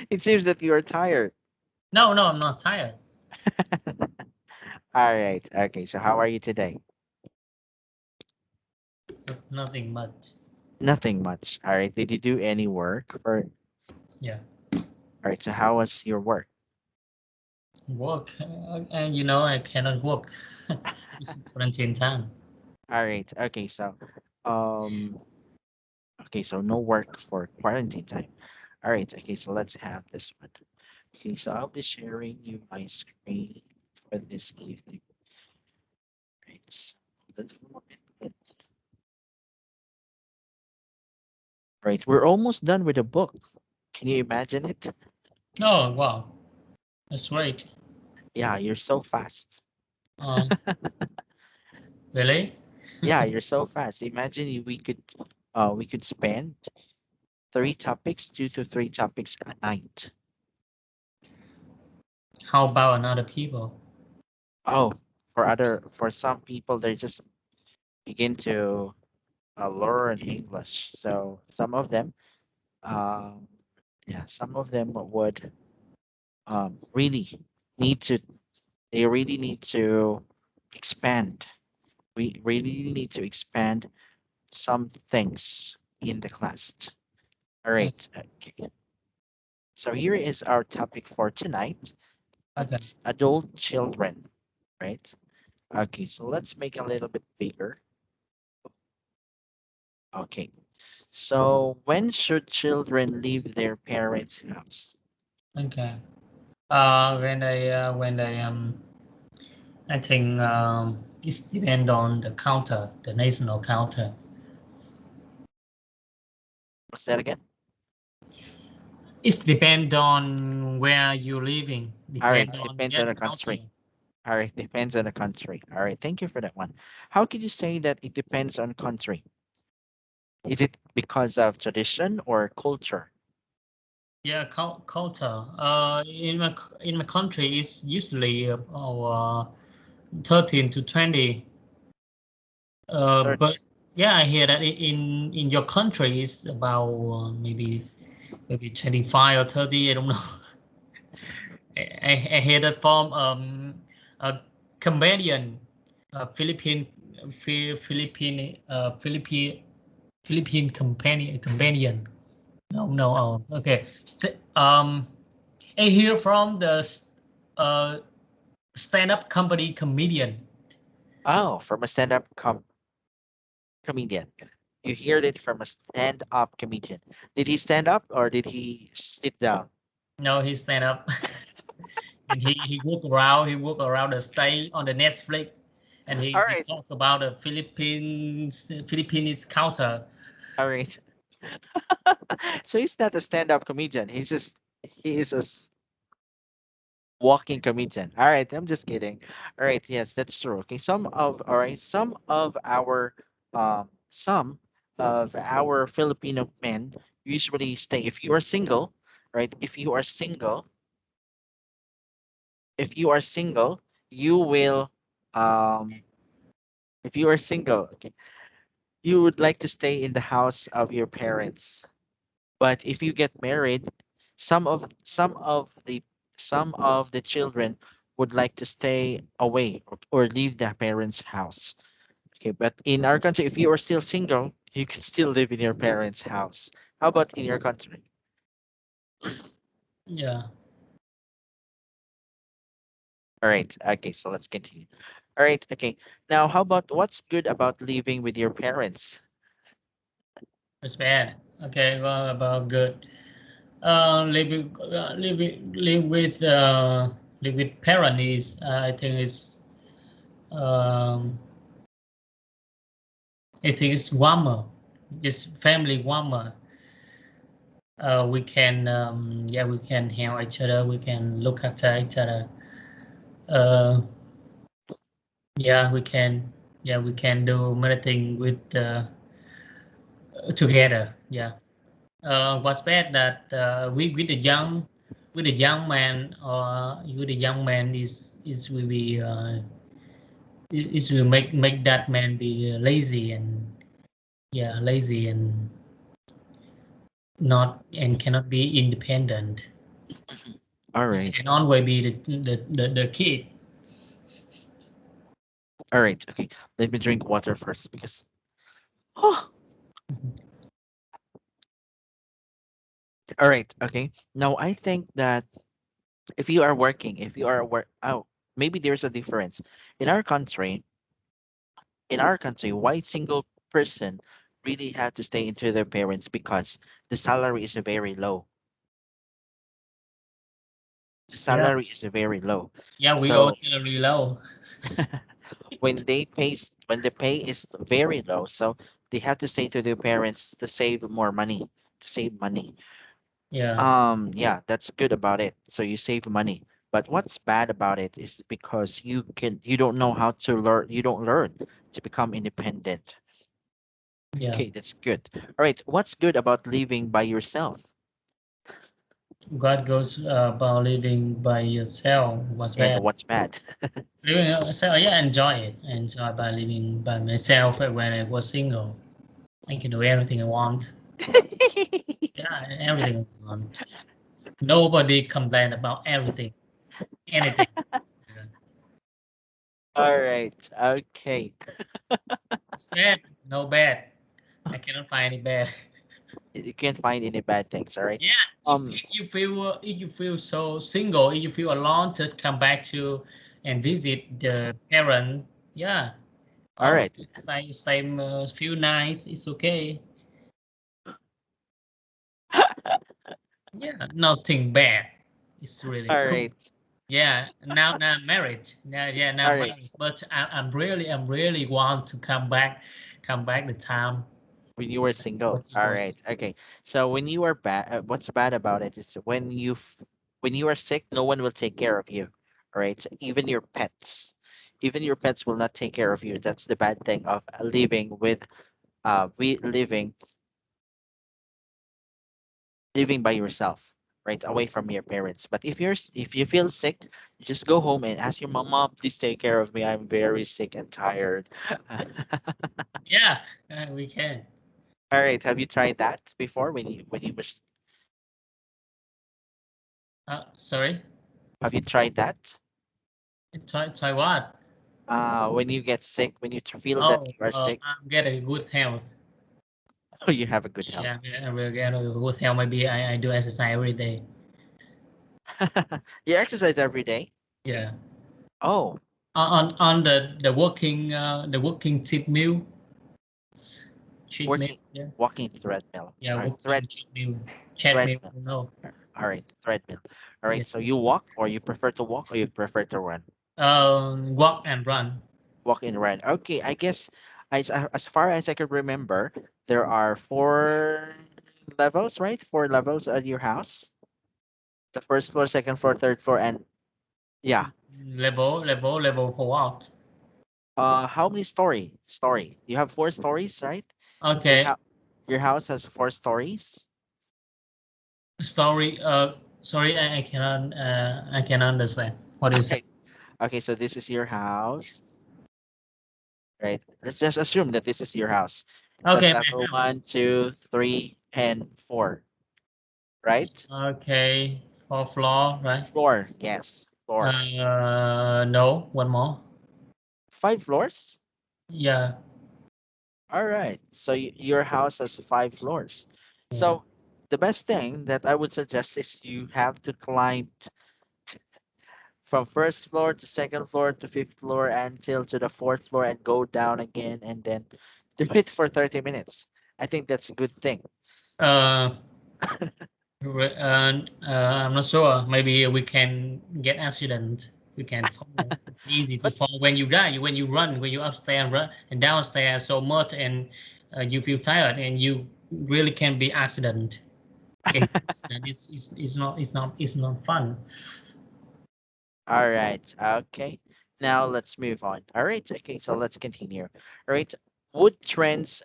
It seems that you are tired. No, no, I'm not tired. All right. Okay. So how are you today? Nothing much. Nothing much. All right. Did you do any work? Or all Yeah, right. So how was your work? work, and you know I cannot work. It's quarantine time. All right. Okay. So, um, okay. So no work for quarantine time. All right. Okay. So let's have this one. Okay. So I'll be sharing you my screen for this evening. Right. So hold on for a moment. Right. We're almost done with the book. Can you imagine it? Oh wow, that's great. Yeah. You're so fast. Um, really? Yeah. You're so fast. Imagine we could spend three topics, 2 to 3 topics a night. How about another people? Oh, for some people, they just begin to learn English. So some of them, um, yeah, some of them would really need to. They really need to expand. We really need to expand some things in the class. All Mm, right. Okay. So here is our topic for tonight: okay. adult children. Right. Okay. So let's make it a little bit bigger. Okay. So when should children leave their parents' house? Okay. I think it depends on the counter, the national counter. What's that again? It depends on where you're living. All right, Depend on depends yeah on the the counter. country. All right, depends on the country. All right, thank you for that one. How could you say that it depends on country? Is it because of tradition or culture? Yeah, counter. In my country, it's usually about 13 to 20. Third, But yeah, I hear that in your country is about maybe 25 or 30. I don't know. I hear that from a comedian, Philippine, Philippine companion. No, no. Oh, okay. I hear from the uh stand-up comedy comedian. oh, from a comedian. You heard it from a stand-up comedian. Did he stand up or did he sit down? No, he stand up and he walk around. He walk around the state on the Netflix, and All he right, talk about the Philippines culture. all right. So he's not a stand-up comedian. He is a walking comedian. All right, I'm just kidding. All right, yes, that's true. Okay, some of our Filipino men usually stay. If you are single, right? If you are single, you will um if you are single, okay, you would like to stay in the house of your parents. But if you get married, some of the children would like to stay away or leave their parents' house. Okay, but in our country, if you are still single, you can still live in your parents' house. How about in your country? Yeah, All right. Okay, so let's continue. All right. Okay. Now, how about what's good about living with your parents? it's bad. Okay, well, about good. Live with parent is I think um it's warmer. It's family warmer. We can yeah, we can help each other. We can look after each other. Uh, yeah, we can do many things with together. Yeah. What's bad that we with the young man or with the young man is will be is will make that man be lazy and yeah lazy and not and cannot be independent. All You right. can always be the kid. All right. Okay. Let me drink water first because. Oh. All right. Okay. Now I think that if you are working, if you are work, oh, maybe there's a difference in our country. In our country, why single person really have to stay into their parents because the salary is very low. The Yeah, salary is very low. yeah, we all So salary low. when the pay is very low, so they have to stay to their parents to save more money, to save money. Yeah, Yeah, that's good about it. So you save money. But what's bad about it is because you don't know how to learn, you don't learn to become independent. yeah. Okay, that's good. All right, what's good about living by yourself? God goes about living by yourself. What's And bad? what's bad? Living so yeah, enjoy it. Enjoy by living by myself when I was single. I can do anything I want. Yeah, everything I want. Nobody complain about everything, anything. Yeah. All right. Okay. It's bad, no bad. I cannot find any bad. You can't find any bad things, all right? Yeah, Um, if you feel so single, if you feel alone, to come back to and visit the parent. Yeah. all Oh, right. stay feel nice. It's okay. Yeah, nothing bad. It's really All cool. right. Yeah, now marriage. Yeah, now All right. marriage. But I'm really want to come back the time When you were single. All possible. right. Okay. So when you are bad, what's bad about it is when you are sick, no one will take care of you. All right. Even your pets will not take care of you. That's the bad thing of living with we living by yourself, right, away from your parents. But if you feel sick, you just go home and ask your mom, please take care of me. I'm very sick and tired. Yeah, we can. All right. Have you tried that before when you was Sorry. have you tried that? Try what? When you get sick, when you feel that Oh, you are sick, I'm getting good health. you have a good health. Yeah, I will get a good health. Maybe I do exercise every day. You exercise every day. Yeah. Oh, On the working cheat meal. working, Yeah. walking treadmill. Yeah, All right, working cheat meal. Chat meal. treadmill. No. All right, treadmill. All right. So Yes. you walk, or you prefer to walk, or you prefer to run? Walk and run. Walk and run. Okay, I guess as far as I can remember, there are four levels, right? Four levels at your house. The first floor, second floor, third floor, and yeah. Level for what? How many story? You have four stories, right? Your Okay. house your house has four stories. Story. Sorry, I cannot understand. What do you say? Okay. Okay, so this is your house, right? Let's just assume that this is your house. It has Okay, level my one, house. two, three, and four, right? Okay, fourth floor, right? Floor, yes, floors. No, one more. Five floors? Yeah, All right. So your house has five floors. yeah. So the best thing that I would suggest is you have to climb from first floor to second floor to fifth floor until to the fourth floor and go down again and then do it for 30 minutes. I think that's a good thing. Uh, I'm not sure. Maybe we can get accident. We can fall. Easy to But fall when you die. When you run, when you upstairs run and downstairs so much, and you feel tired, and you really can be accident. Can accident is not fun. all right. Okay. Now let's move on. All right. Okay. So let's continue. All right. Wood Trends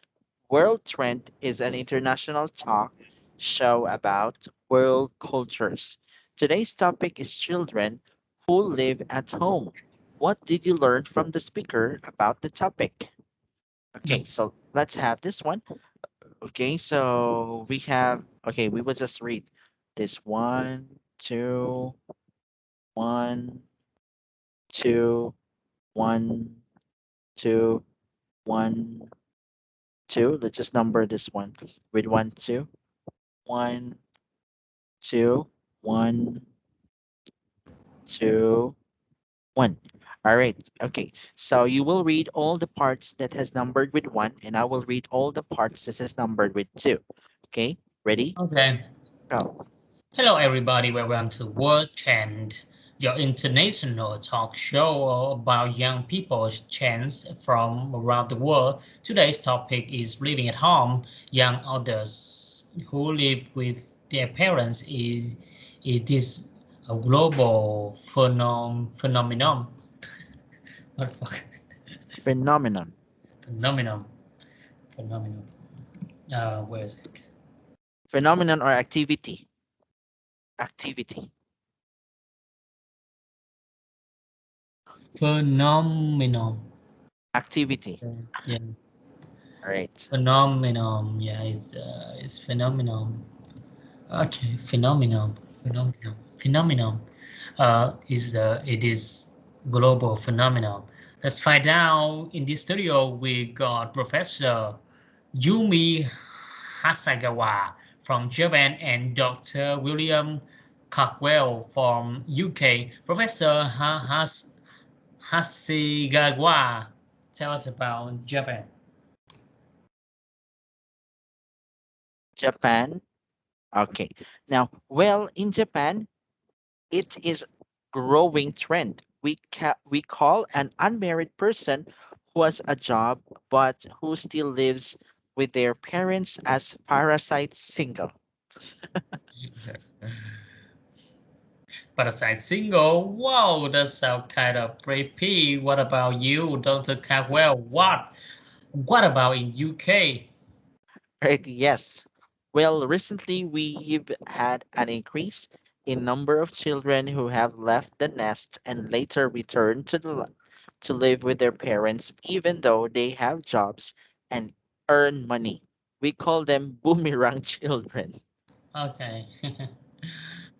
World Trend is an international talk show about world cultures. Today's topic is children who live at home. What did you learn from the speaker about the topic? The Okay, so let's have this one. Okay, so we have, okay, we will just read this one. two, one, two, one, two, one, two. Let's just number this one with one, two, one, two, one, two, one. All right. Okay. So you will read all the parts that has numbered with one, and I will read all the parts that has numbered with two. Okay. Ready? Okay. Go. Hello, everybody. Welcome to World Trend, your international talk show about young people's trends from around the world. Today's topic is living at home. Young adults who live with their parents is this a global phenomenon? What the fuck? Phenomenon. Phenomenon. Phenomenon. Where is it? Phenomenon or activity. Activity. Phenomenon. Activity. Yeah. All right. Phenomenon. Yeah, it's phenomenon. Okay, phenomenon. Is it is global phenomenon. Let's find out. In this studio, we got Professor Yumi Hasagawa from Japan and Dr. William Cockwell from UK. Professor Hasegawa, tell us about Japan. Japan. Okay. Now, well, in Japan, it is growing trend. We call an unmarried person who has a job but who still lives with their parents as parasite single. But as I single, wow, that sounds kind of creepy. What about you, Dr. Caldwell? What about in UK? Right? Yes. Well, recently we've had an increase in number of children who have left the nest and later returned to live with their parents even though they have jobs and earn money. We call them boomerang children. Okay.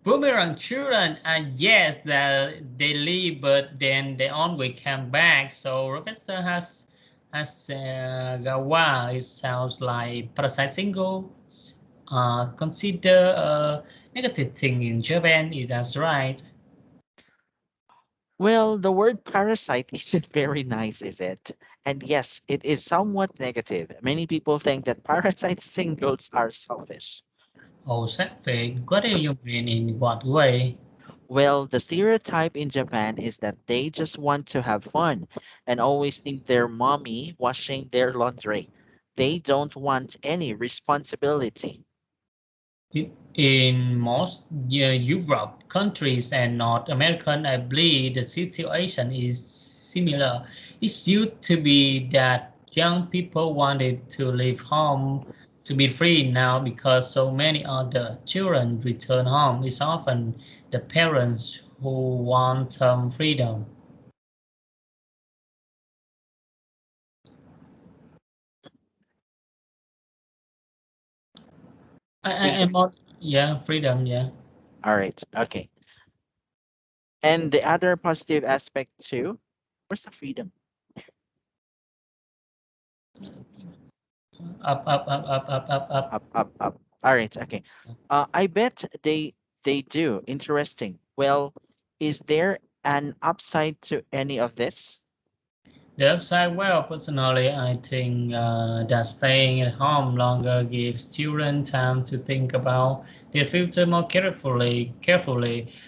Boomerang children, yes, that they leave, but then they always come back. So Professor has Gawa, it sounds like parasite single. Consider a negative thing in Japan. Is that right? Well, the word parasite isn't very nice, is it? And yes, it is somewhat negative. Many people think that parasite singles are selfish. Oh, selfish. What do you mean in what way? Well, the stereotype in Japan is that they just want to have fun and always need their mommy washing their laundry. They don't want any responsibility. In most Europe countries and North American, I believe the situation is similar. It used to be that young people wanted to leave home to be free now because so many other children return home. It's often the parents who want some freedom. Freedom. I'm not, yeah, freedom, yeah. All right. Okay. And the other positive aspect too, where's the freedom? Up. Up. All right. Okay. I bet they do. Interesting. Well, is there an upside to any of this? The upside, well, personally, I think that staying at home longer gives children time to think about their future more carefully.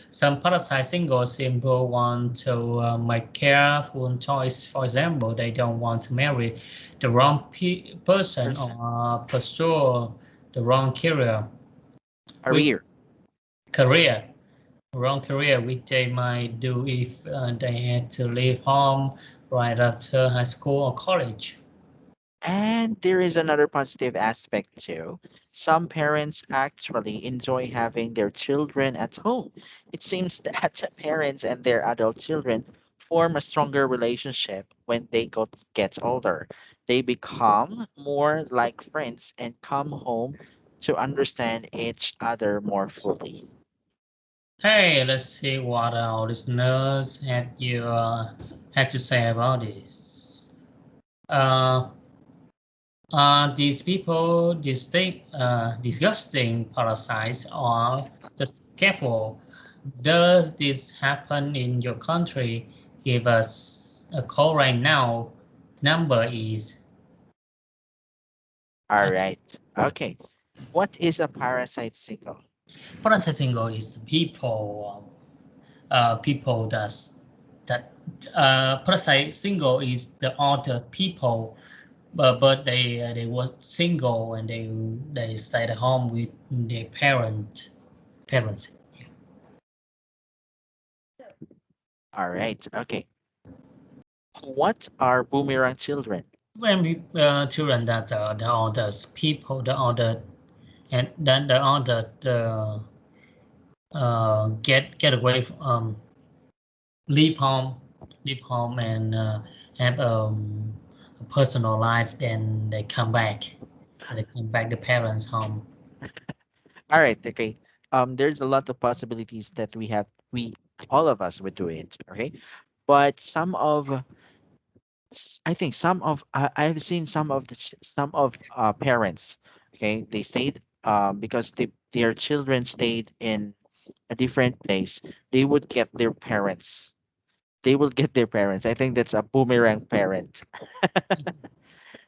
Some parasite singles simple want to make careful choice. For example, they don't want to marry the wrong person Person. or pursue the wrong with Career. career. Wrong career, which they might do if they had to leave home right after high school or college. And there is another positive aspect too. Some parents actually enjoy having their children at home. It seems that parents and their adult children form a stronger relationship when they get older. They become more like friends and come home to understand each other more fully. Hey, let's see what our listeners had to say about this. Uh, these people, disgusting parasites are just careful. Does this happen in your country? Give us a call right now. The number is All right. Okay. What is a parasite signal? parasiting is people that parasite single is the other people, but they were single and they stayed at home with their parents. All right. Okay. What are boomerang children? When we children that the other people, the other and then the other get away from, leave home and have a personal life. Then they come back. They come back the parents' home. All right. Okay. There's a lot of possibilities that we all of us would do it. Okay. But I think I've seen some of parents. Okay. They stayed because their children stayed in a different place. They would get their parents. They would get their parents. I think that's a boomerang parent.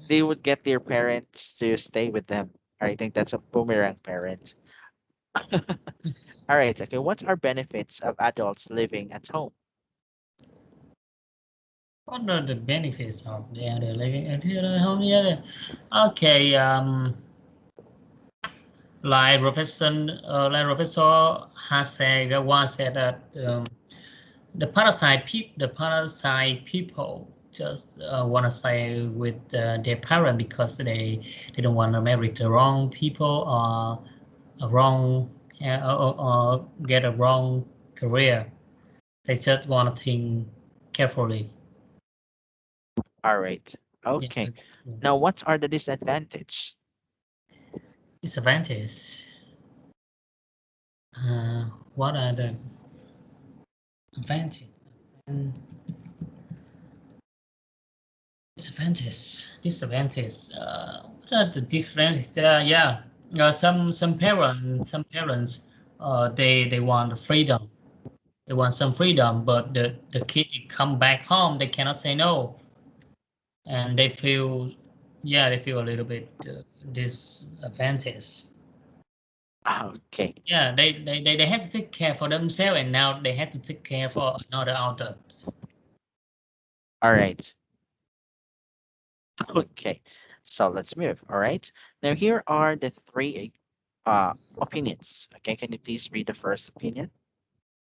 They would get their parents to stay with them. I think that's a boomerang parent. All right. Okay. What are benefits of adults living at home? What are the benefits of the other living at home? Yeah. Okay. Like Professor has said, once said that the parasite people just want to stay with their parent because they don't want to marry the wrong people or a wrong or get a wrong career. They just want to think carefully. All right. Yeah. Okay. Now, what are the disadvantage? Disadvantage. Uh, what are the advantage? And disadvantage. What are the different? Yeah. Some parents, they want freedom. They want some freedom, but the kid come back home, they cannot say no, and they feel, yeah, they feel a little bit disadvantage. Okay. Yeah, they have to take care for themselves, and now they have to take care for another adult. All right. Okay. So let's move. All right. Now, here are the three opinions. Okay. Can you please read the first opinion?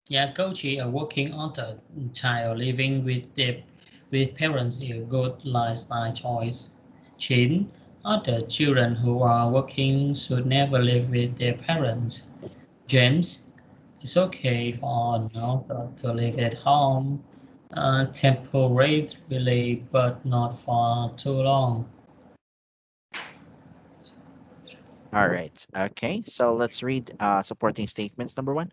Yeah, coaching a working adult child living with parents is a good lifestyle choice. Chin, other children who are working should never live with their parents. James, it's okay for an adult to live at home temporarily, but not for too long. All right. Okay. So let's read supporting statements. Number one.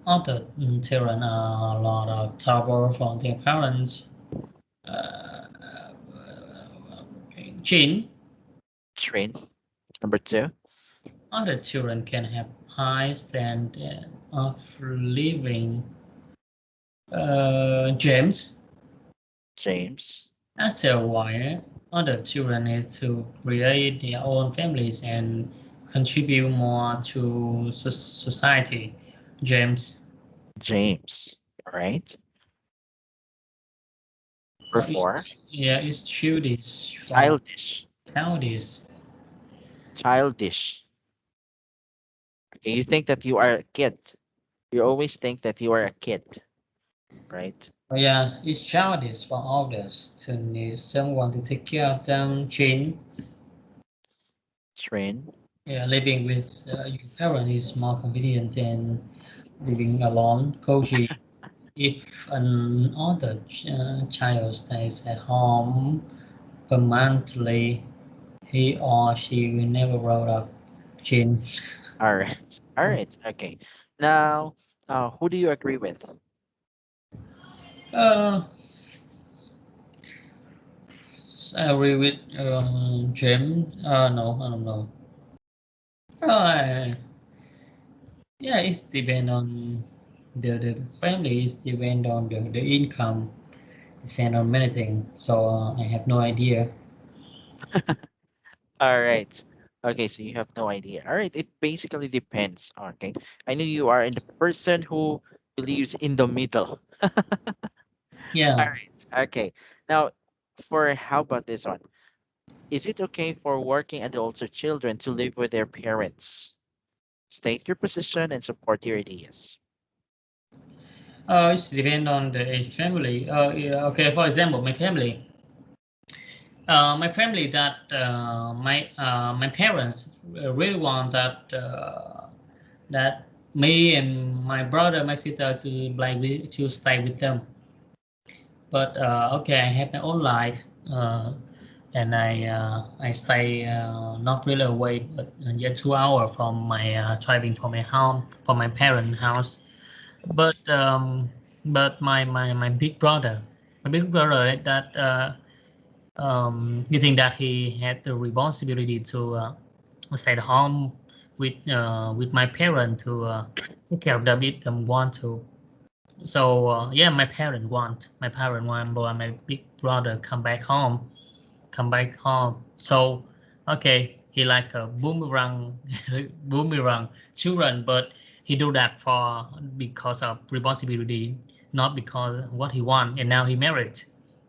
Other children are a lot of trouble from their parents. Uh, Jean, Train. Number two. other children can have high standard of living. James, James. after a while, other children need to create their own families and contribute more to society. James, James. All right. Number four. it's childish for Childish. childish. Childish. Okay. You think that you are a kid. You always think that you are a kid, right? Yeah, it's childish for others to need someone to take care of them. Jane, Train. yeah, living with your parent is more convenient than living alone. Koji, if an other child stays at home permanently, he or she will never grow up. Jane. All right. All right. Okay. Now, Who do you agree with? Uh, I agree with James. No, I don't know. Uh, yeah, it's depend on the family. It's depend on the income. It's depend on many things. So I have no idea. All right. Okay, so you have no idea. All right, it basically depends. Okay, I know you are in the person who believes in the middle. All Yeah. right. Okay. Now, for how about this one? Is it okay for working adults or children to live with their parents? State your position and support your ideas. It's depend on the each family. Yeah, okay. For example, my family that my parents really want that me and my brother, my sister to stay with them. But okay, I have my own life, and I stay not really away, but yet 2 hours from my driving from my home, from my parents' house. But my big brother, that you think that he had the responsibility to stay at home with my parents to take care of them if they want to. So yeah, my parent want, but my big brother come back home. So okay, he like a boomerang, boomerang children, but he do that for because of responsibility, not because what he want. And now he married.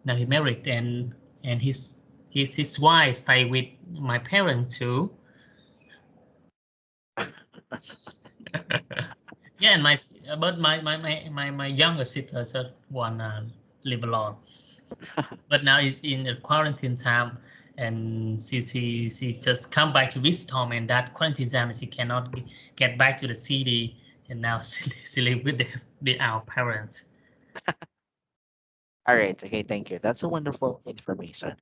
Now he married, and his wife stay with my parents too. Yeah, and but my younger sister just want live alone. But now it's in the quarantine time, and she just come back to visit home, and that quarantine time she cannot get back to the city, and now she live with our parents. All right. Okay. Thank you. That's a wonderful information.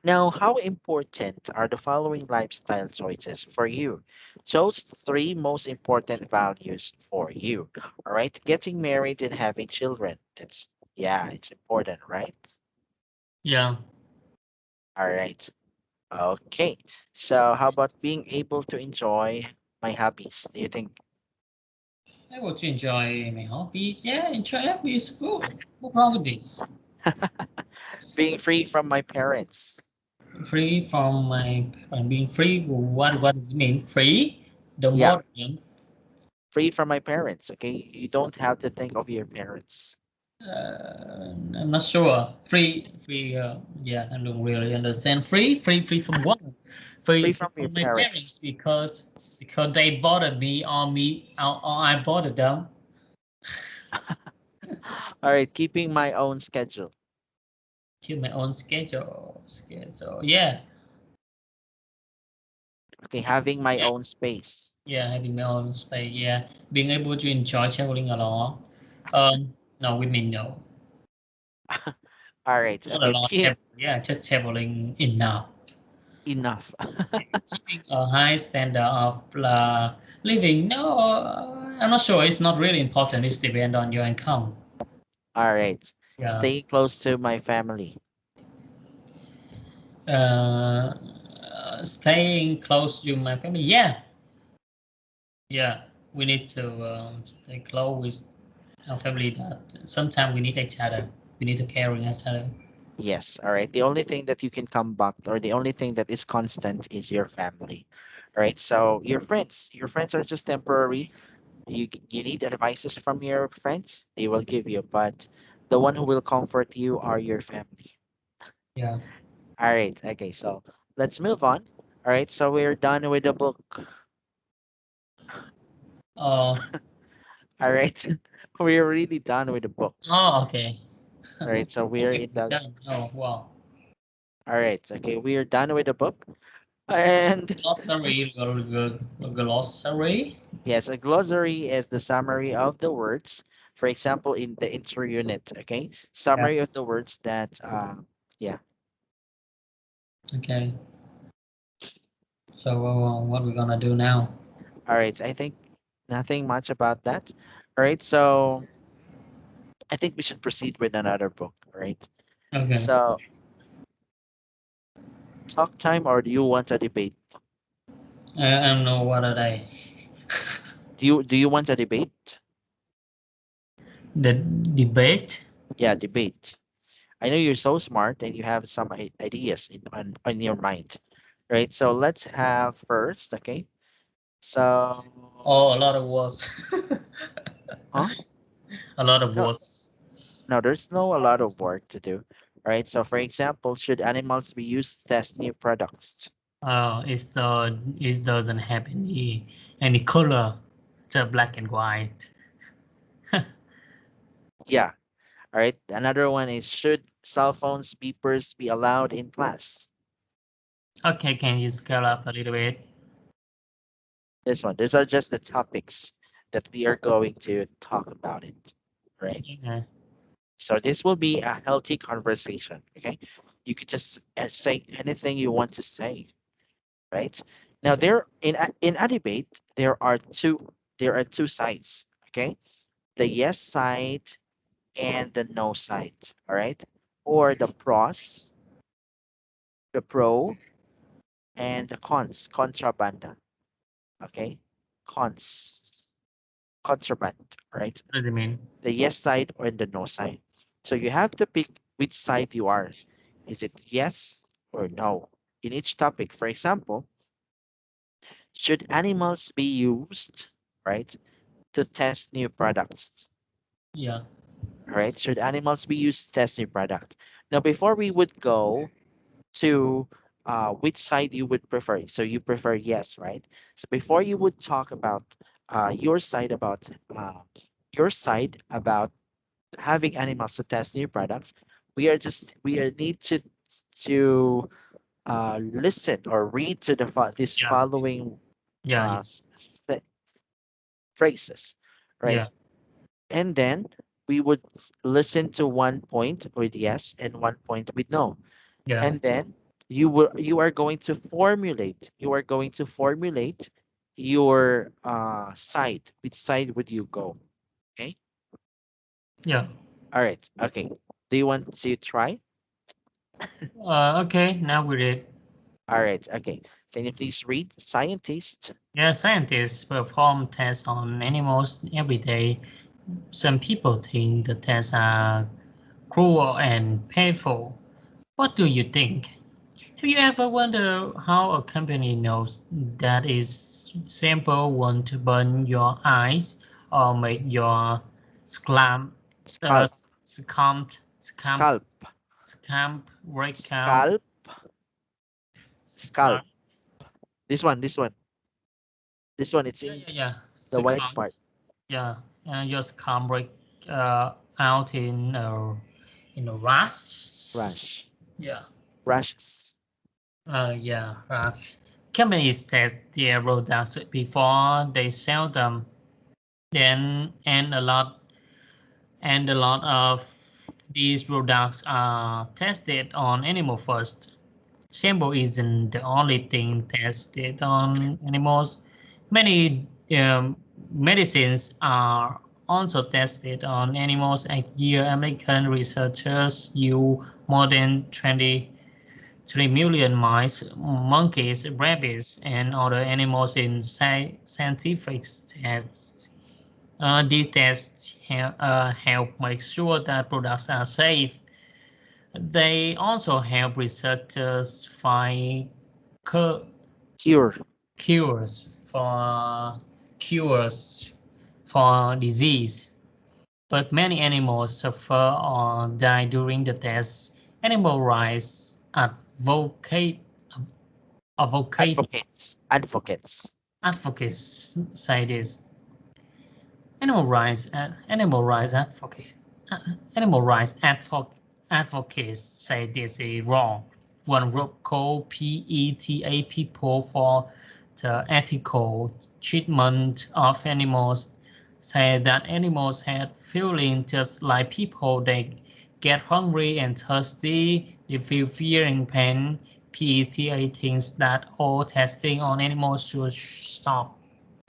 Now, how important are the following lifestyle choices for you? Choose three most important values for you. All right. Getting married and having children. Yeah, it's important, right? Yeah, All right. Okay. So, how about being able to enjoy my hobbies? Do you think I want to enjoy my hobby. Yeah, enjoy hobby is good. No problem with this. being free from my parents? Free from my being free. What does it mean? Free? Don't Yeah, bother them. free from my parents. Okay. You don't have to think of your parents. I'm not sure. Free. Yeah, I don't really understand. Free from what? Free Free from your from my parents parents. because they bothered or I bothered them. All right, keeping my own schedule. To my own schedule. Yeah, Okay, having my yeah, own space. yeah. Having my own space. Yeah, being able to enjoy traveling a lot. No, with me, no, All right, not a okay, lot. being Yeah, just traveling enough. enough. Keeping a high standard of living. No, I'm not sure. It's not really important. It's depend on your income. All right, Yeah. staying close to my family. Uh, Staying close to my family. Yeah, yeah. We need to stay close with our family. That sometimes we need each other. We need to care each other. Yes, all right. The only thing that you can come back, or the only thing that is constant, is your family. All right, so your friends are just temporary. You need advices from your friends, they will give you, but the one who will comfort you are your family. Yeah. All right, okay, so let's move on. All right, so we're done with the book. Oh. All right, we're really done with the book. Oh. Okay. All right, so we're Okay. in We're the. done. Oh. Wow. All right, okay, we're done with the book. And Glossary. Glossary. yes, a glossary is the summary of the words. For example, in the intro unit, okay, Yeah. summary of the words that, yeah. Okay. So what we're gonna do now? All right, I think nothing much about that. All right, so I think we should proceed with another book, right? Okay. So talk time, or do you want a debate? I don't know what are they. Do you want a debate? The debate. Yeah, debate. I know you're so smart and you have some ideas on your mind, right? So let's have first, okay? So, Oh, a lot of words. huh? A lot of No, words. no, there's no a lot of work to do, right? So, for example, should animals be used to test new products? It doesn't have any color. It's a black and white. Yeah, all right. Another one is should cell phones beepers be allowed in class? Okay, can you scale up a little bit? This one. These are just the topics that we are going to talk about it, right? Yeah. So this will be a healthy conversation, okay? You could just say anything you want to say, right? Now in a debate there are two sides, okay? The yes side and the no side, all right? Or the pros, the pro, and the cons, contrabanda, okay? Cons, contraband, right? What does it mean? The yes side or the no side. So you have to pick which side you are. Is it yes or no? In each topic, for example, should animals be used, right, to test new products? Yeah. Right? Should animals be used to test new product? Now, before we would go to which side you would prefer, so you prefer yes, right? So before you would talk about your side about uh, your side about having animals to test new products, we are need to listen or read to this Yeah. following Yeah. uh, s- th- phrases, right? Yeah. And then we would listen to one point with yes and one point with no, Yeah. and then you are going to formulate your side. Which side would you go? Okay. Yeah. All right. Okay. Do you want to try? Okay, now we read. All right. Okay. Can you please read? Scientist. Yeah, scientists perform tests on animals every day. Some people think the tests are cruel and painful. What do you think? Have you ever wondered how a company knows that its sample won't burn your eyes or make your scalp, uh, Scalp. scamp, scamp, Scalp. scamp break out? Scalp. Scalp. Scamp, This one. It's yeah, in yeah, yeah. the white Scamp, part. yeah. Your scamp break out in a Rash. rush. Yeah. Rashes. Yeah, rush. Companies test their products before they sell them. Then and a lot of these products are tested on animal first. Sample isn't the only thing tested on animals. Many medicines are also tested on animals. A year, American researchers use more than 23 million mice, monkeys, rabbits, and other animals in scientific tests. These tests help make sure that products are safe. They also help researchers find Cure. cures cures for disease. But many animals suffer or die during the test. Animal rights advocates Advocates. Advocates. advocates say this. Animal rights uh, advocates say this is wrong. One group called PETA People for the Ethical Treatment of Animals say that animals have feelings just like people. They get hungry and thirsty, they feel fear and pain. PETA thinks that all testing on animals should stop.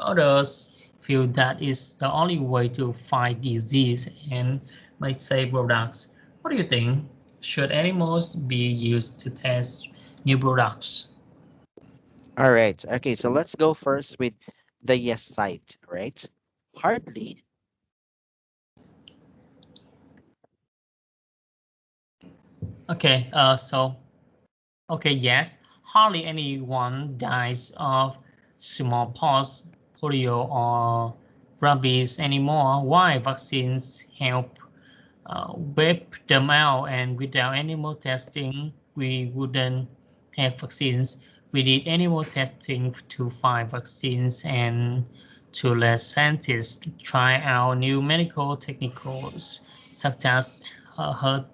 Others feel that is the only way to fight disease and make safe products. What do you think? Should animals be used to test new products? All right. Okay, so let's go first with the yes side, right? Hardly. Okay, okay, yes, hardly anyone dies of smallpox, polio, or rabies anymore. Why vaccines help wipe them out, and without animal testing, we wouldn't have vaccines. We need animal testing to find vaccines and to let scientists try out new medical techniques such as heart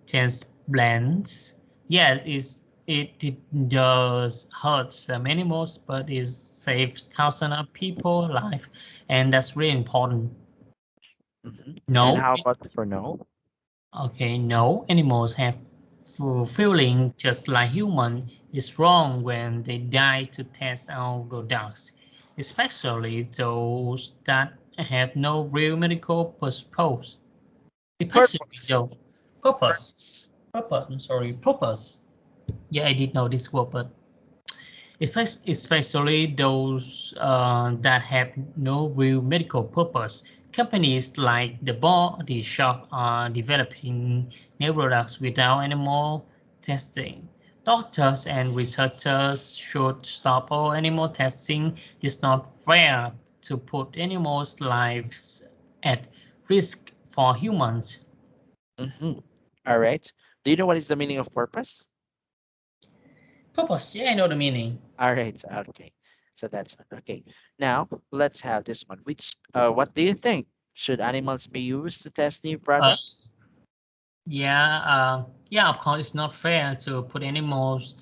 transplants. Yes, it does hurt some animals, but it saves thousands of people life, and that's really important. And No, how about for no? okay, no, animals have feeling just like human. It's wrong when they die to test our products, especially those that have no real medical purpose. Especially Purpose. though, purpose, Purpose. purpose. I'm sorry, purpose. Yeah, I did know this word, but especially those that have no real medical purpose. Companies like the Body Shop are developing new products without animal testing. Doctors and researchers should stop all animal testing. It's not fair to put animals' lives at risk for humans. Mm-hmm. All right. Do you know what is the meaning of purpose? Purpose, yeah, I know the meaning. All right. Okay. So that's okay. Now let's have this one. What do you think? Should animals be used to test new Uh, products? yeah, of course, it's not fair to put animals'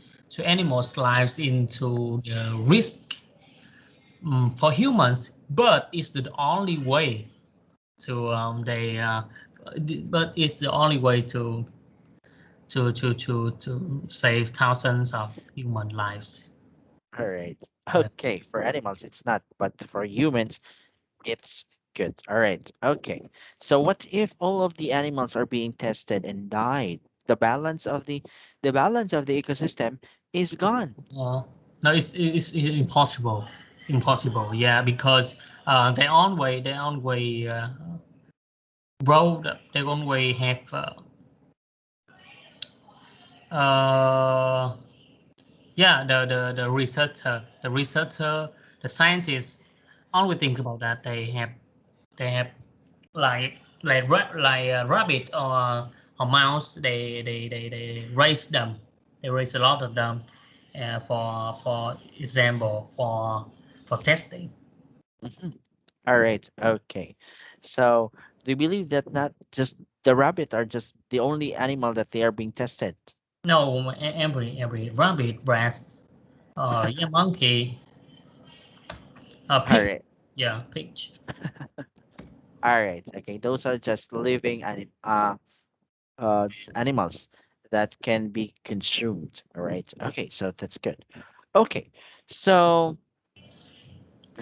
lives into the risk for humans, but it's the only way to but it's the only way to save thousands of human lives. All right. Yeah. Okay. For animals, it's not, but for humans, it's good. All right. Okay. So what if all of the animals are being tested and died? The balance of the ecosystem is gone. Uh, no, it's impossible, impossible. Yeah, because their own way road, their own way have uh, yeah, the researcher, the scientists only think about that. They have like rabbit or mouse. They raise them. They raise a lot of them for example for testing. Mhm. All right. Okay. So do you believe that not just the rabbit are just the only animal that they are being tested? No, every rabbit, rat, yeah, monkey, All pig, right. yeah, pig. All right. Okay. Those are just living animals that can be consumed. All right. Okay. So that's good. Okay. So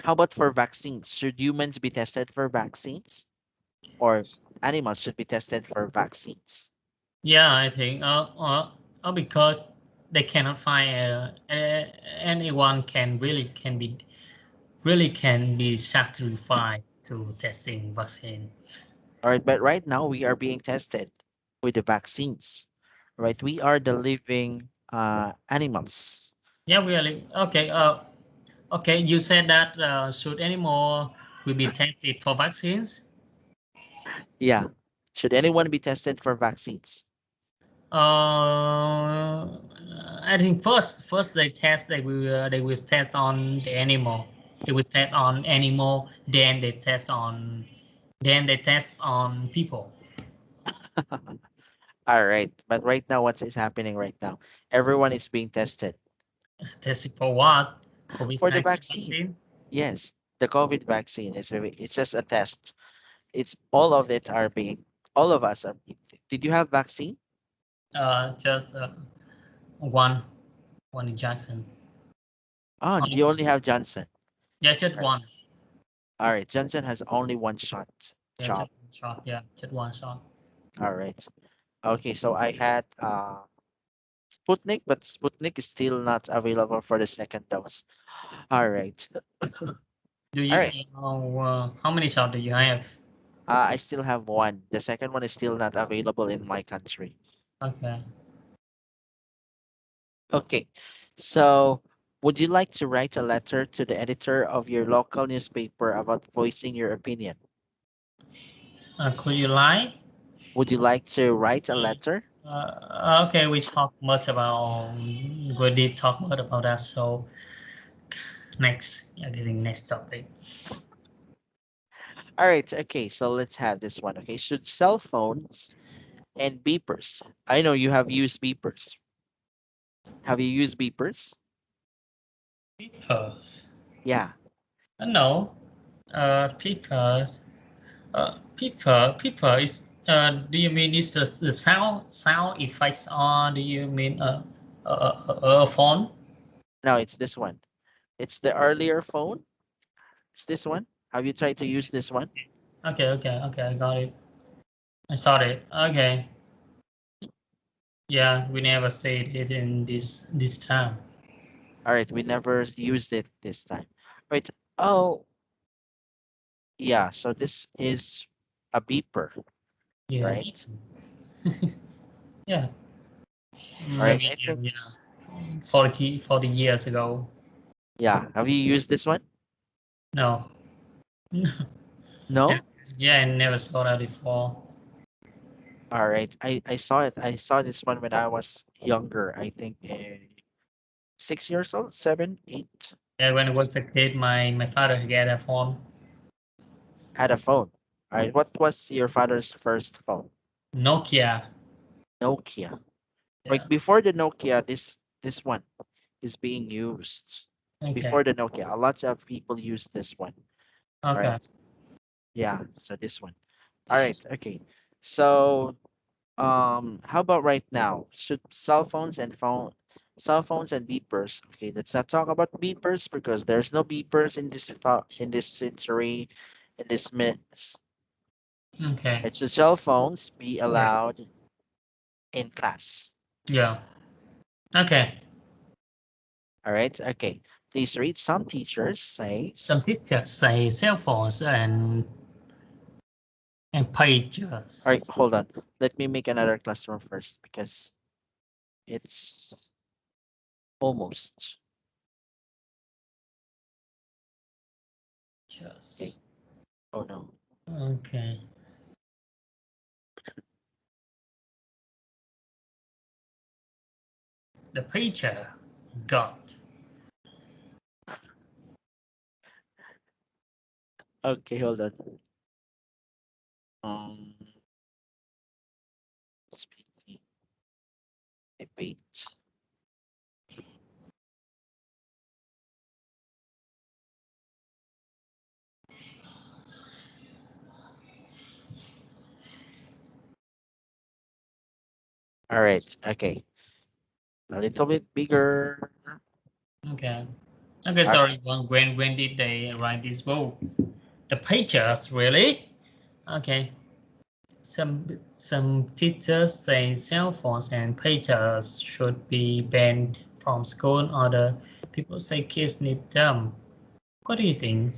how about for vaccines? Should humans be tested for vaccines, or animals should be tested for vaccines? Yeah, I think because they cannot find anyone can be sacrificed to testing vaccine. All right. But right now we are being tested with the vaccines. Right. We are the living animals. Yeah, really. Okay. Okay. You said that should animal will be tested for vaccines? Yeah. Should anyone be tested for vaccines? I think first they will test on the animal. They will test on animal, then they test on people. All right. But right now, what is happening right now? Everyone is being tested Testing for what? for the COVID-19 vaccine. vaccine? Yes, the COVID vaccine is it's just a test. It's all of it are being all of us are. Did you have vaccine? Just one one injection. Oh, Only you one. only have Johnson. Yeah, just All right. one. All right, Johnson has only one shot. Yeah, Shot. just one shot. Yeah, just one shot. All right. Okay, so I had Sputnik, but Sputnik is still not available for the second dose. All right. Do All you right. how many shots do you have? I still have one. The second one is still not available in my country. Okay. Okay. So, would you like to write a letter to the editor of your local newspaper about voicing your opinion? Could you lie? Would you like to write a letter? Okay, we talked much about we did talk much about that. So next, I think next topic. All right. Okay. So let's have this one. Okay. Should cell phones and beepers? I know you have used beepers. Have you used beepers? Papers. Yeah. No. Papers. People is. Do you mean it's the sound effects on? Do you mean a phone? No, it's this one. It's the earlier phone. It's this one. Have you tried to use this one? Okay. I got it. I saw it. Okay. Yeah, we never said it in this time. All right. We never used it this time. Right. Oh, yeah. So this is a beeper, Yeah. right? Yeah. All right. Maybe I think, yeah. 40 years ago. yeah. Have you used this one? No. No? Yeah, I never saw that before. All right. I saw it. I saw this one when I was younger. I think 6 years old, seven, eight. Yeah, when I Yes. was a kid, my father had a phone. Had a phone. All right. What was your father's first phone? Nokia. Nokia. Yeah. Like before the Nokia, this one is being used. Okay. Before the Nokia, a lot of people use this one, Okay. right? Yeah, so this one. All right, okay. So, how about right now? Should cell phones and beepers? Okay, let's not talk about beepers because there's no beepers in this century, in this myth. Okay. Right, so cell phones be Yeah. allowed in class. Yeah. Okay. All right, okay. Please read. Some teachers Some says. teachers say cell phones and All right, pages. hold on. Let me make another classroom first because it's almost. Okay. Yes. Oh no. Okay. The pager got. Okay, hold on. Um, speaking debate. All right. Okay. A little bit bigger. Okay. Okay. All Sorry. When did they write this book? The pagers really? Okay. Some teachers say cell phones and pagers should be banned from school. Other people say kids need them. What do you think?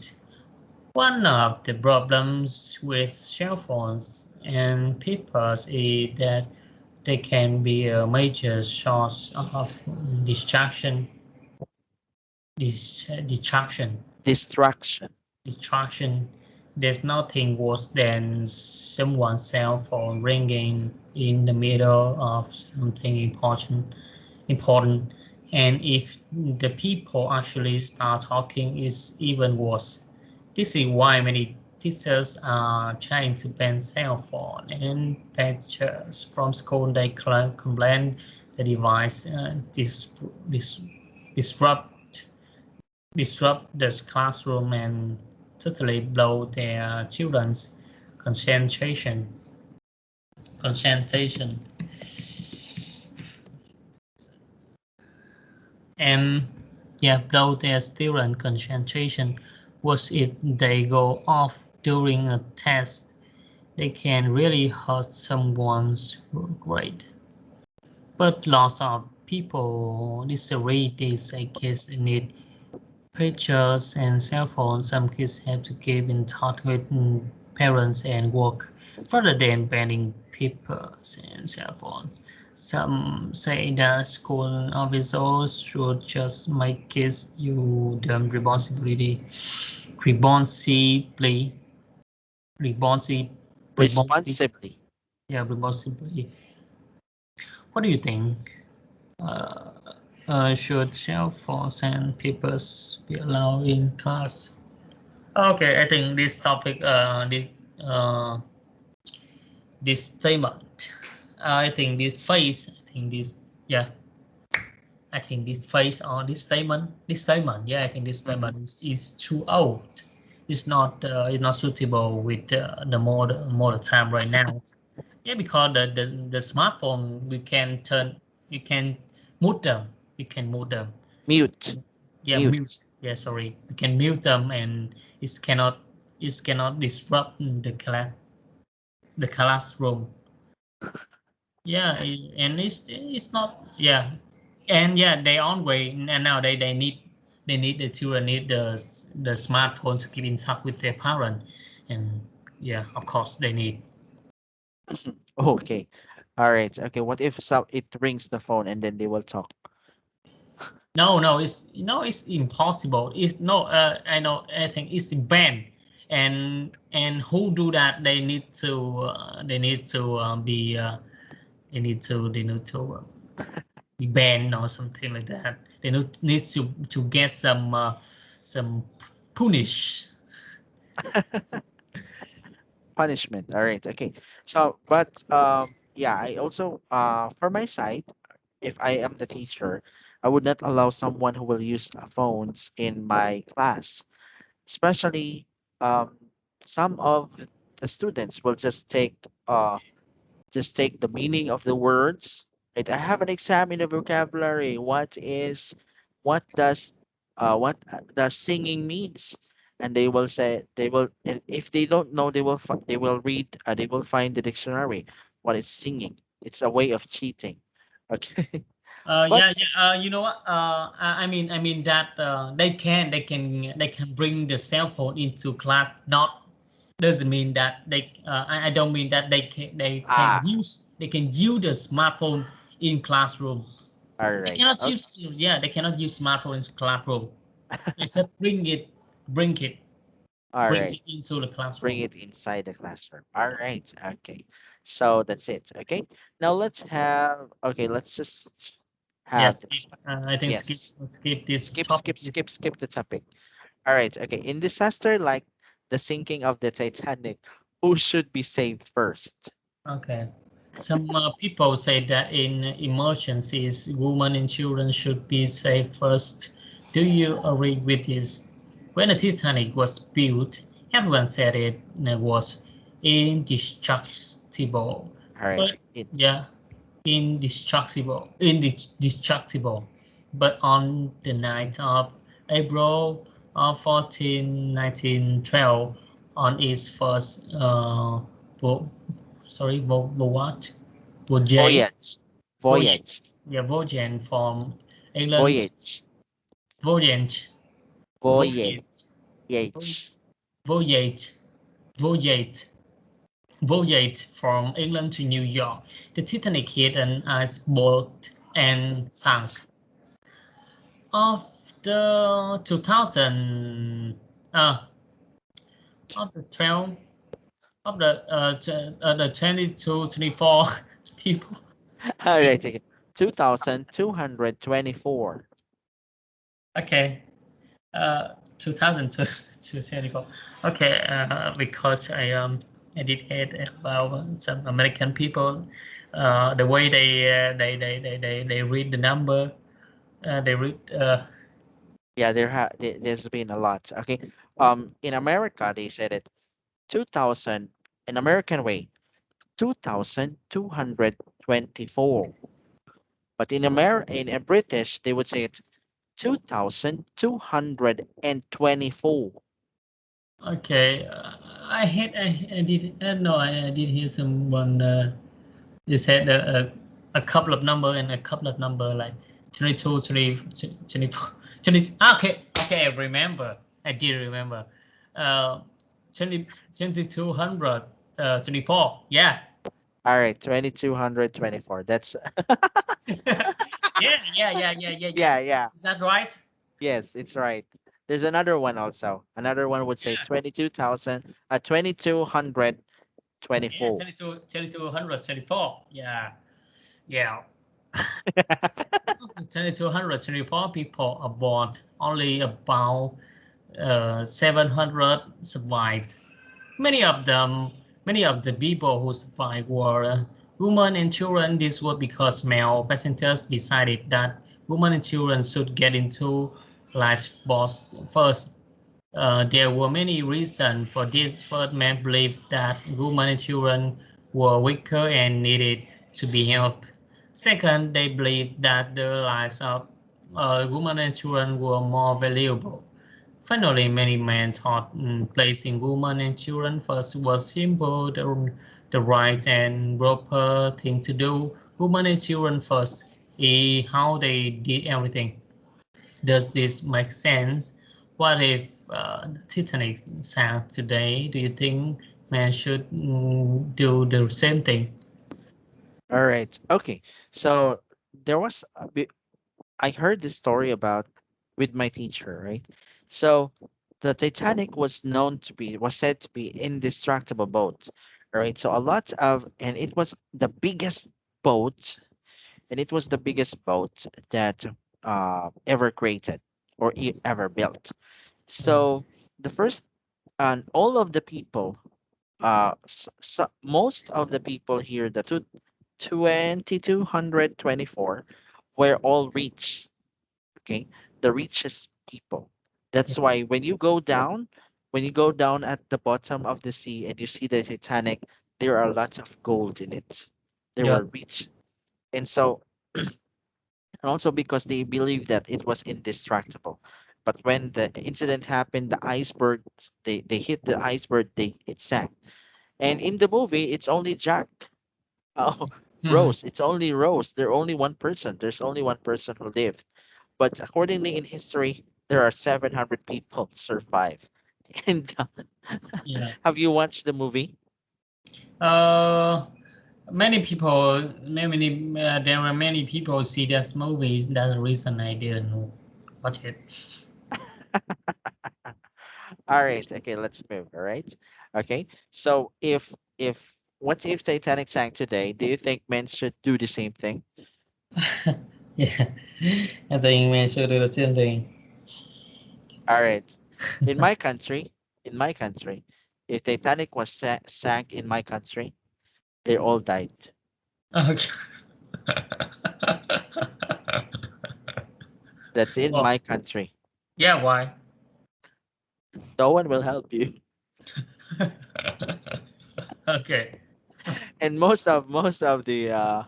One of the problems with cell phones and papers is that they can be a major source of distraction. Distraction. Distraction. Distraction. There's nothing worse than someone's cell phone ringing in the middle of something important, and if the people actually start talking, it's even worse. This is why many teachers are trying to ban cell phone and pictures from school. They complain the device disrupt disrupt the classroom and totally blow their children's concentration. Concentration and yeah, blow their student concentration. What if they go off during a test? They can really hurt someone's grade. But lots of people disagree. They say kids need pictures and cell phones. Some kids have to keep in touch with parents and work rather than banning papers and cell phones. Some say that school officials should just make kids use them responsibly, responsibly, responsibly, Responsibly. yeah, responsibly. What do you think? Uh, should cell phones and papers be allowed in class? Okay, I think this topic, uh, this statement, I think this phrase, I think this, yeah, I think this phrase or this statement, yeah, I think this Mhm. statement is too old. It's not suitable with the modern time right now. Yeah, because the smartphone you can mute them, you can mute them. Mute. Yeah, Mute. mute. Yeah, sorry, you can mute them, and it cannot disrupt the classroom. Yeah, and it's not, yeah, and yeah, they always, and now they need the children need the smartphone to keep in touch with their parent, and yeah, of course they need. Okay. All right. Okay. What if some it rings the phone and then they will talk? No, it's it's impossible. It's no, I know, I think it's banned, and who do that? They need to be they need to be banned or something like that. They need to get some punish. Punishment. All right. Okay. So, but yeah, I also for my side, if I am the teacher, I would not allow someone who will use phones in my class, especially um some of the students will just take the meaning of the words. Right? I have an exam in the vocabulary. What does singing means? And they will say they will, and if they don't know, they will read, they will find the dictionary. What is singing? It's a way of cheating. Okay. Yeah, But yeah. You know what? I mean that they can bring the cell phone into class. Not doesn't mean that I don't mean that ah, they can use the smartphone in classroom. all They right. cannot Okay. use, yeah, they cannot use smartphone in classroom. They just bring it, All bring right. it into the Bring classroom. it inside the classroom. All right. Okay. So that's it. Okay. Now let's have, okay, let's just have Yes, this one. I think Yes. skip this Skip, topic. skip, skip, skip the topic. All right. Okay. In disaster like the sinking of the Titanic, who should be saved first? Okay. Some people say that in emergencies, women and children should be saved first. Do you agree with this? When the Titanic was built, everyone said it was indestructible. All right. But yeah, indestructible. But on the night of April 14, 1912, on its first vo- voyage, voyage, Voyage. voyage, Voyage. yeah, voyage from England, Voyage. voyage, Voyage. voyage, Voyage. voyage, voyage, voyage from England to New York. The Titanic hit an iceboat and sank. Of the 2000, of the 12, of the 22, 24 people. All right. Okay. 2,224. Okay, 2002 to 24. Okay, because I did it about some American people, the way they read the number, they read Yeah, there's been a lot. Okay. In America, they said it 2,000 in American way, 2,224. But in British, they would say it 2,224. Okay, I did no I did hear someone they said a couple of number and a couple of number like 22, 20, 24, 20. Okay, okay, I remember. I did remember. Uh, 20, 2200, 24. Yeah. All right, 2224. That's Yeah, yeah. yeah, yeah. Is that right? Yes, it's right. There's another one also. Another one would say Yeah. 22,000, Yeah, 2224. 22, 2200, 24. Yeah. Yeah. 2224 people aboard, only about 700 survived. Many of them, many of the people who survived were women and children. This was because male passengers decided that women and children should get into lifeboats first. There were many reasons for this. First, men believed that women and children were weaker and needed to be helped. Second, they believed that the lives of women and children were more valuable. Finally, many men thought placing women and children first was simple, the right and proper thing to do. Women and children first is how they did everything. Does this make sense? What if Titanic sank today? Do you think men should do the same thing? All right. Okay. So there was a bit, I heard this story about with my teacher, right? So the Titanic was said to be indestructible boat, right? So a lot of and it was the biggest boat, and it was the biggest boat that ever created or ever built. Yeah. So the first and all of the people, most of the people here, the 2224 were all rich. Okay, the richest people. That's why when you go down at the bottom of the sea and you see the Titanic, there are lots of gold in it. They Yeah. were rich, and so and also because they believed that it was indestructible. But when the incident happened, the iceberg, they hit the iceberg, it sank. And in the movie, it's only Jack. Oh, Mhm. Rose. It's only Rose. There's only one person. There's only one person who lived. But accordingly in history, there are 700 people survive. And Yeah. have you watched the movie? Uh, Many people, there are many people see this movies. That's the reason I didn't watch it. All right. Okay, let's move. All right. Okay. So if what if Titanic sank today? Do you think men should do the same thing? Yeah, I think men should do the same thing. All right. In my country, in my country, if Titanic was sank in my country, they all died. Okay. That's in Well, my country. yeah, why? No one will help you. Okay. And most of the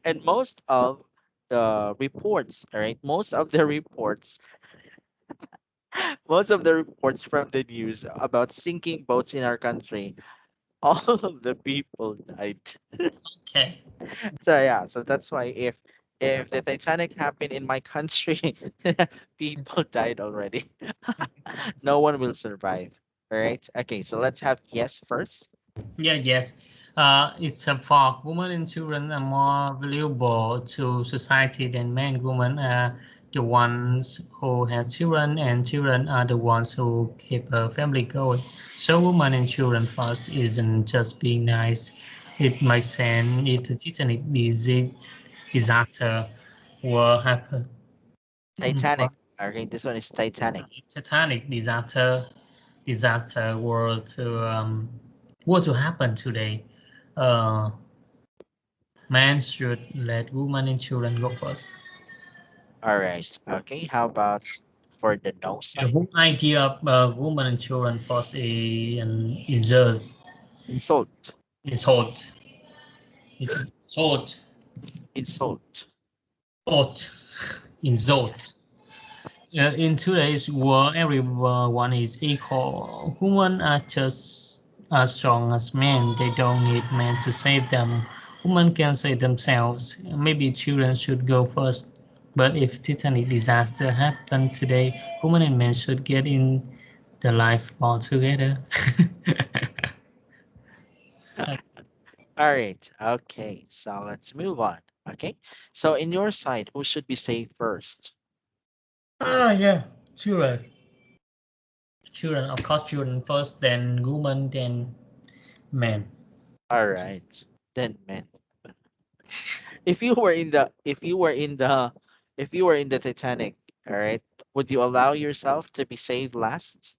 and most of the reports, all right, most of the reports from the news about sinking boats in our country, all of the people died. Okay. So yeah, so that's why if the Titanic happened in my country, people died already. No one will survive. All right. Okay, so let's have yes first. Yeah, yes. It's a fact. Women and children are more valuable to society than men. Women are the ones who have children, and children are the ones who keep a family going. So, women and children first isn't just being nice. It makes sense if the Titanic disaster will happen. Titanic. Okay, this one is Titanic. Titanic disaster were to happen today. Uh, Man should let women and children go first. All right. Okay, how about for the no The side? whole idea of women and children first is just Insult. insult. It's insult. Insult. Insult. Insult. In today's world, everyone is equal. Women are just as strong as men. They don't need men to save them. Women can save themselves. Maybe children should go first. But if Titanic disaster happened today, women and men should get in the lifeboat together. All right. Okay. So let's move on. Okay. So in your side, who should be saved first? Yeah, children. Children, of course, children first, then women, then men. All right. Then men. If you were in the if you were in the Titanic, all right, would you allow yourself to be saved last?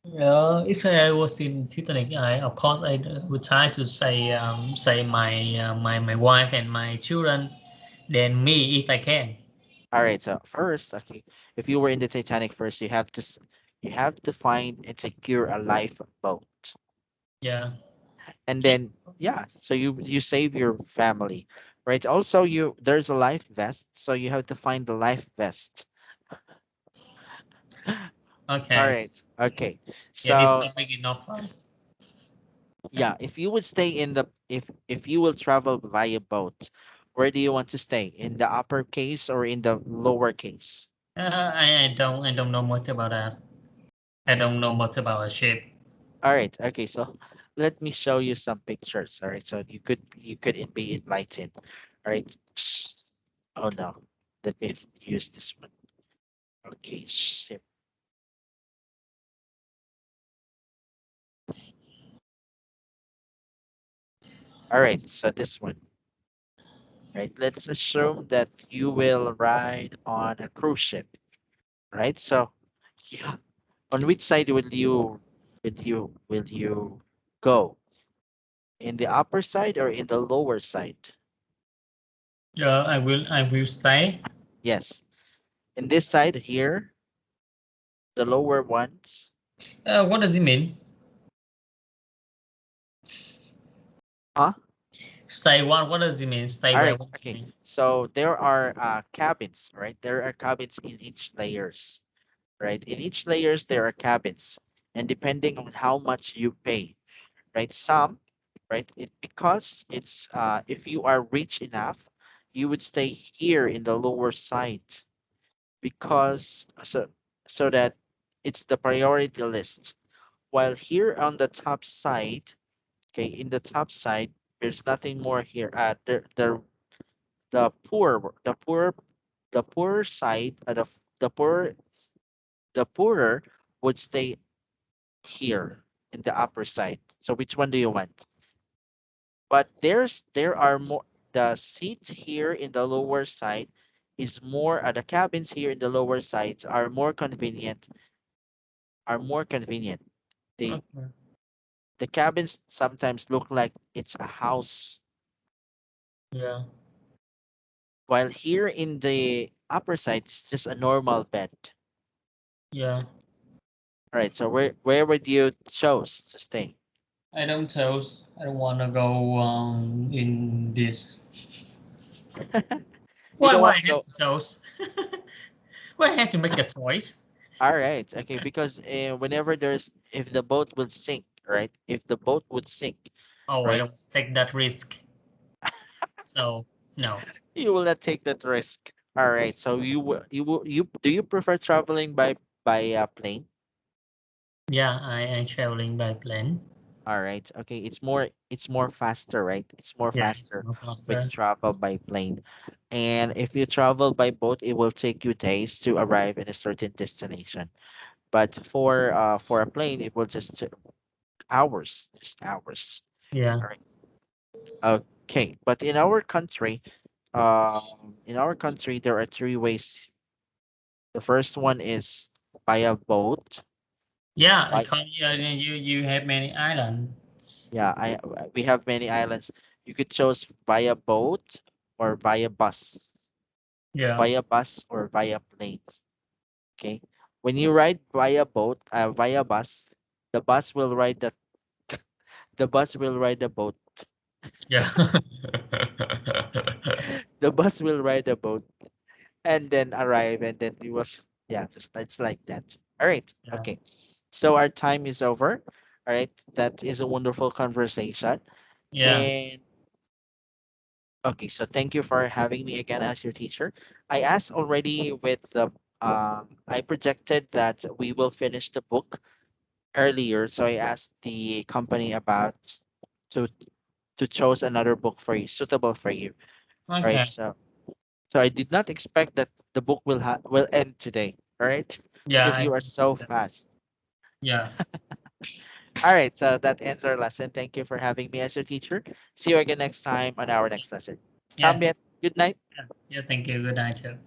If I was in Titanic, of course I would try to say my wife and my children, then me if I can. All right. So first, okay, if you were in the Titanic first, you have to find and secure a lifeboat, Yeah. and then yeah, so you save your family, right? Also, there's a life vest, so you have to find the life vest. All Okay. right. Okay. Yeah, this is So a big enough one. yeah, if you would stay in the if you will travel via boat, where do you want to stay? In the upper case or in the lower case? I don't know much about that. I don't know much about a ship. All right. Okay. So let me show you some pictures. All right. So you could be enlightened. All right. Oh no. Let me use this one. Okay. Ship. All right. So this one. Right. Let's assume that you will ride on a cruise ship. Right. So yeah. On which side will you go? In the upper side or in the lower side? I will stay. Yes. In this side here, the lower ones. What does it mean? Huh? Stay what? What does it mean? Stay All where? right. What does it Okay. mean? So there are cabins, right? There are cabins in each layers, right? In each layers there are cabins, and depending on how much you pay, right? Some, right? Because it's if you are rich enough, you would stay here in the lower side because so that it's the priority list. While here on the top side, okay, in the top side, there's nothing more here. The poor, the poorer side, the poorer would stay here in the upper side. So which one do you want? But there are more. The seats here in the lower side is more. The cabins here in the lower sides are more convenient. Are more convenient. They Okay. The cabins sometimes look like it's a house, Yeah. while here in the upper side it's just a normal bed. Yeah. All right, so where would you chose to stay? I don't chose. I don't want to go in this. You Why? don't Why want I to have go. to choose? Why I have to make a choice? All right, okay, because whenever there's if the boat would sink, right? If the boat would sink, Oh, I right? don't take that risk. So no. You will not take that risk. All right, so you do you prefer traveling by plane? Yeah, I traveling by plane. All right. Okay. It's more faster, right? It's more Yeah, it's faster more when you faster. travel by plane. And if you travel by boat, it will take you days to arrive in a certain destination. But for a plane, it will just hours, just hours. Yeah. All right. Okay. But in our country, there are three ways. The first one is by a boat. Yeah, By because you have many islands. Yeah, we have many islands. You could choose via boat or via bus, Yeah. or via plane. Okay, when you ride via bus, the bus will ride the boat. Yeah. The bus will ride the boat and then arrive, and then you will. Yeah, just it's like that. All right. Yeah. Okay. So our time is over. All right. That is a wonderful conversation. Yeah. And okay, so thank you for having me again as your teacher. I asked already with the I projected that we will finish the book earlier, so I asked the company about to to choose another book for you suitable for you. All right. Okay. So I did not expect that the book will end today. All right, Yeah, because I you are appreciate so that. fast. Yeah. All right, so that ends our lesson. Thank you for having me as your teacher. See you again next time on our next lesson. Yeah. Tambien, good night. Yeah. Yeah. Thank you. Good night, too.